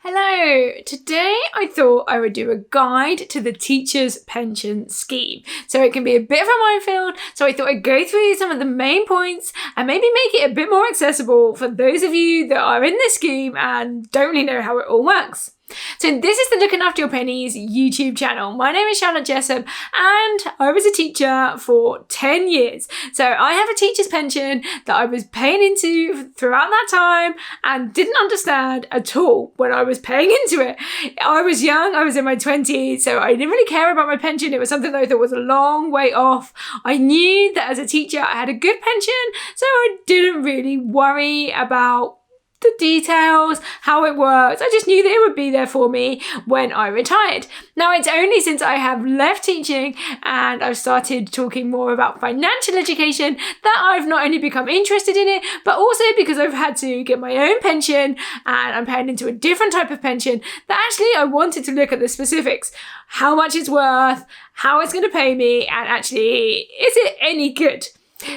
Hello! Today I thought I would do a guide to the teacher's pension scheme. So it can be a bit of a minefield, so I thought I'd go through some of the main points and maybe make it a bit more accessible for those of you that are in this scheme and don't really know how it all works. So this is the Looking After Your Pennies YouTube channel. My name is Charlotte Jessup and I was a teacher for 10 years. So I have a teacher's pension that I was paying into throughout that time and didn't understand at all when I was paying into it. I was young, I was in my 20s, so I didn't really care about my pension. It was something that I thought was a long way off. I knew that as a teacher I had a good pension, so I didn't really worry about the details, how it works. I just knew that it would be there for me when I retired. Now, it's only since I have left teaching and I've started talking more about financial education that I've not only become interested in it, but also because I've had to get my own pension and I'm paying into a different type of pension, that actually I wanted to look at the specifics. How much it's worth, how it's going to pay me, and actually, is it any good?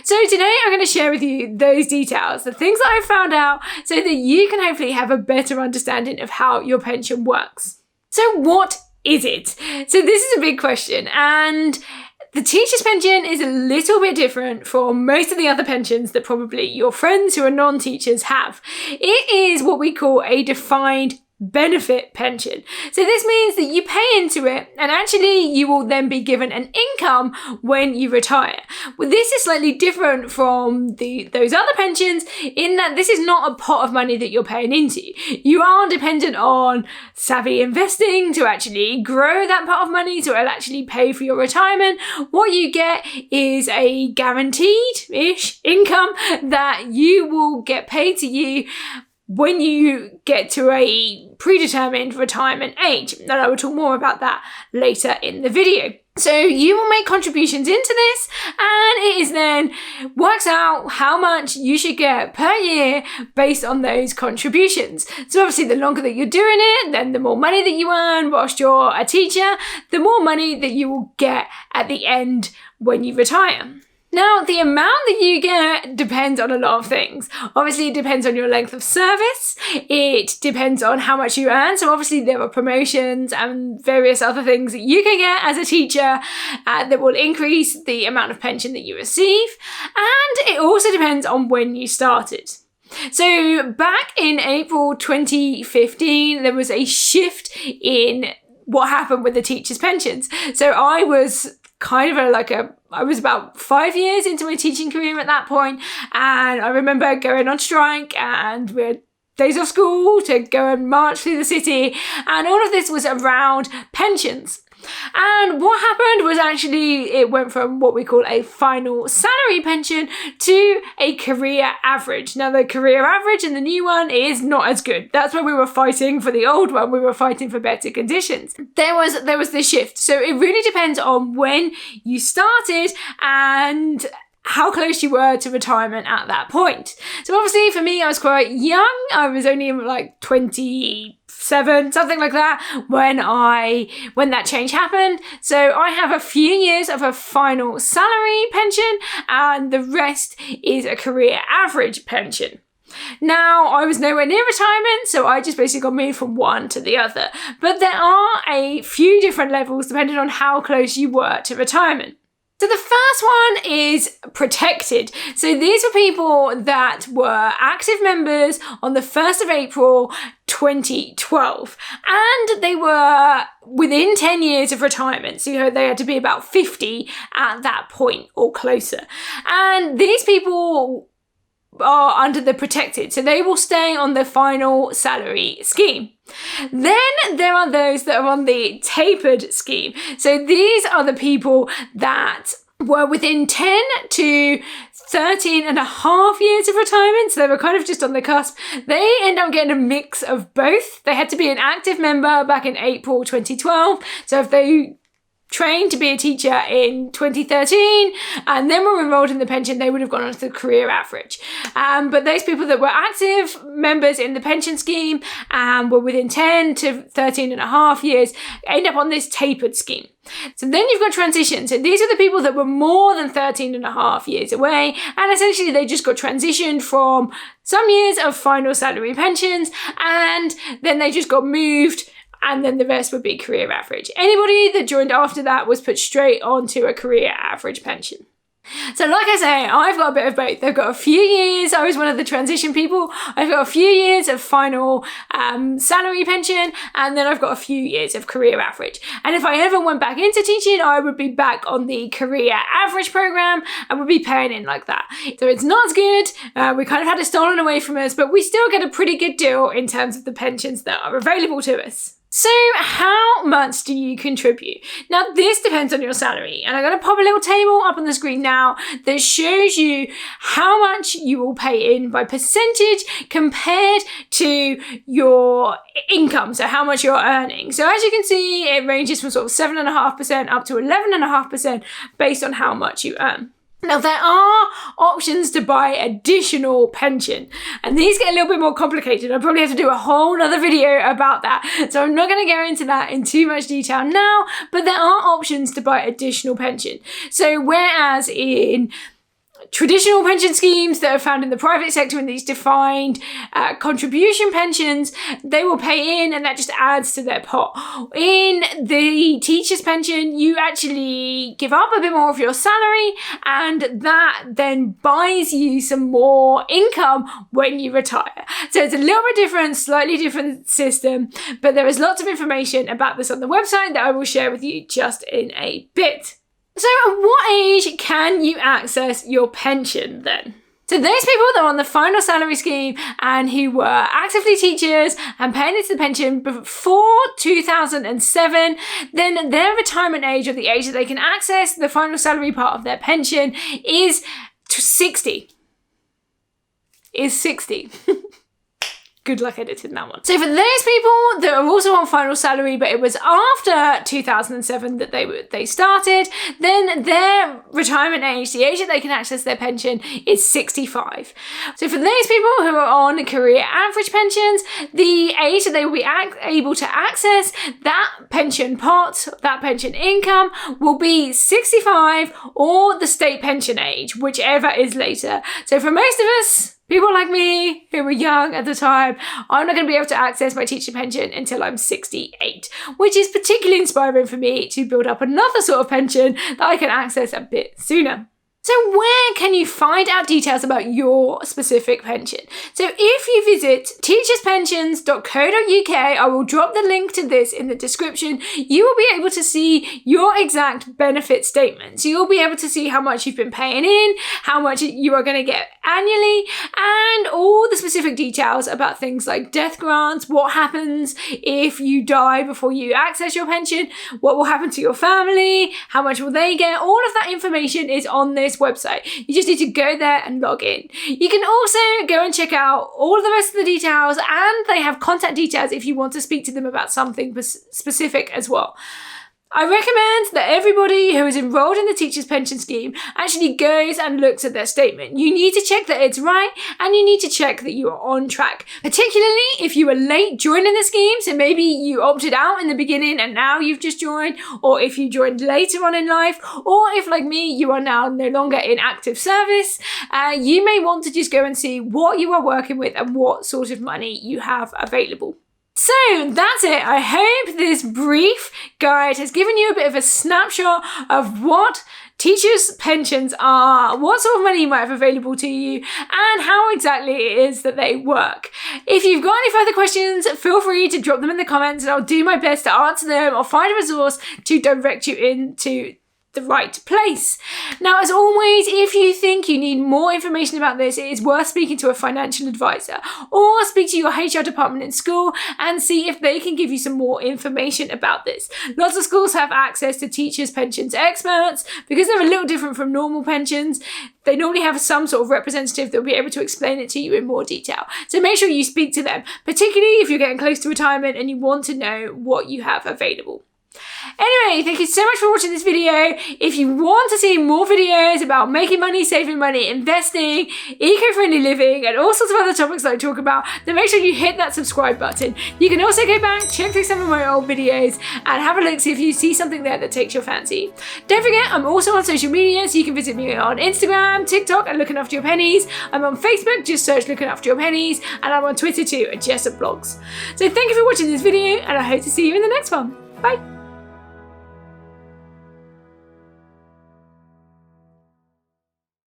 So today I'm going to share with you those details, the things that I've found out, so that you can hopefully have a better understanding of how your pension works. So what is it? So this is a big question, and the teacher's pension is a little bit different from most of the other pensions that probably your friends who are non-teachers have. It is what we call a defined benefit pension. So this means that you pay into it and actually you will then be given an income when you retire. Well, this is slightly different from those other pensions in that this is not a pot of money that you're paying into. You are dependent on savvy investing to actually grow that pot of money, so it'll actually pay for your retirement. What you get is a guaranteed-ish income that you will get paid to you when you get to a predetermined retirement age. And I will talk more about that later in the video. So you will make contributions into this and it is then works out how much you should get per year based on those contributions. So obviously the longer that you're doing it, then the more money that you earn whilst you're a teacher, the more money that you will get at the end when you retire. Now, the amount that you get depends on a lot of things. Obviously, it depends on your length of service. It depends on how much you earn. So obviously, there are promotions and various other things that you can get as a teacher that will increase the amount of pension that you receive. And it also depends on when you started. So back in April 2015, there was a shift in what happened with the teachers' pensions. So I was kind of I was about 5 years into my teaching career at that point, and I remember going on strike and we had days off school to go and march through the city, and all of this was around pensions. And what happened was actually it went from what we call a final salary pension to a career average. Now the career average and the new one is not as good. That's why we were fighting for the old one. We were fighting for better conditions. There was this shift. So it really depends on when you started and how close you were to retirement at that point. So obviously for me, I was quite young. I was only like 27, something like that, when that change happened. So I have a few years of a final salary pension and the rest is a career average pension. Now, I was nowhere near retirement, so I just basically got moved from one to the other. But there are a few different levels depending on how close you were to retirement. So the first one is protected. So these were people that were active members on the 1st of April 2012, and they were within 10 years of retirement. So they had to be about 50 at that point or closer. And these people are under the protected, so they will stay on the final salary scheme. Then there are those that are on the tapered scheme. So these are the people that were within 10 to 13 and a half years of retirement, so they were kind of just on the cusp. They end up getting a mix of both. They had to be an active member back in April 2012, so if they trained to be a teacher in 2013 and then were enrolled in the pension, they would have gone on to the career average. But those people that were active members in the pension scheme and were within 10 to 13 and a half years end up on this tapered scheme. So then you've got transition. So these are the people that were more than 13 and a half years away, and essentially they just got transitioned from some years of final salary pensions, and then they just got moved, and then the rest would be career average. Anybody that joined after that was put straight onto a career average pension. So like I say, I've got a bit of both. I've got a few years, I was one of the transition people, I've got a few years of final salary pension, and then I've got a few years of career average. And if I ever went back into teaching, I would be back on the career average program and would be paying in like that. So it's not as good, we kind of had it stolen away from us, but we still get a pretty good deal in terms of the pensions that are available to us. So how much do you contribute? Now this depends on your salary, and I'm going to pop a little table up on the screen now that shows you how much you will pay in by percentage compared to your income, so how much you're earning. So as you can see, it ranges from sort of 7.5% up to 11.5% based on how much you earn. Now, there are options to buy additional pension, and these get a little bit more complicated. I probably have to do a whole other video about that, so I'm not going to go into that in too much detail now, but there are options to buy additional pension. So whereas in traditional pension schemes that are found in the private sector in these defined contribution pensions, they will pay in and that just adds to their pot. In the teacher's pension, you actually give up a bit more of your salary, and that then buys you some more income when you retire. So it's a little bit different, slightly different system, but there is lots of information about this on the website that I will share with you just in a bit. So at what age can you access your pension then? So those people that are on the final salary scheme and who were actively teachers and paying into the pension before 2007, then their retirement age, or the age that they can access the final salary part of their pension, is 60. Is 60. Good luck editing that one. So for those people that are also on final salary, but it was after 2007 that they started, then their retirement age, the age that they can access their pension, is 65. So for those people who are on career average pensions, the age that they will be able to access that pension pot, that pension income, will be 65 or the state pension age, whichever is later. So for most of us, people like me who were young at the time, I'm not going to be able to access my teacher pension until I'm 68, which is particularly inspiring for me to build up another sort of pension that I can access a bit sooner. So where can you find out details about your specific pension? So if you visit teacherspensions.co.uk, I will drop the link to this in the description, you will be able to see your exact benefit statement. So you'll be able to see how much you've been paying in, how much you are going to get annually, and all the specific details about things like death grants, what happens if you die before you access your pension, what will happen to your family, how much will they get. All of that information is on this website. You just need to go there and log in. You can also go and check out all of the rest of the details, and they have contact details if you want to speak to them about something specific as well. I recommend that everybody who is enrolled in the teacher's pension scheme actually goes and looks at their statement. You need to check that it's right, and you need to check that you are on track, particularly if you were late joining the scheme. So maybe you opted out in the beginning and now you've just joined, or if you joined later on in life, or if, like me, you are now no longer in active service, you may want to just go and see what you are working with and what sort of money you have available. So that's it. I hope this brief guide has given you a bit of a snapshot of what teachers' pensions are, what sort of money you might have available to you, and how exactly it is that they work. If you've got any further questions, feel free to drop them in the comments and I'll do my best to answer them or find a resource to direct you into the right place. Now, as always, if you think you need more information about this, it is worth speaking to a financial advisor, or speak to your HR department in school and see if they can give you some more information about this. Lots of schools have access to teachers' pensions experts because they're a little different from normal pensions. They normally have some sort of representative that will be able to explain it to you in more detail. So make sure you speak to them, particularly if you're getting close to retirement and you want to know what you have available. Anyway, thank you so much for watching this video. If you want to see more videos about making money, saving money, investing, eco-friendly living, and all sorts of other topics that I talk about, then make sure you hit that subscribe button. You can also go back, check through some of my old videos, and have a look, see if you see something there that takes your fancy. Don't forget, I'm also on social media, so you can visit me on Instagram, TikTok, and Looking After Your Pennies. I'm on Facebook, just search Looking After Your Pennies, and I'm on Twitter too, at Jess@blogs. So thank you for watching this video, and I hope to see you in the next one. Bye!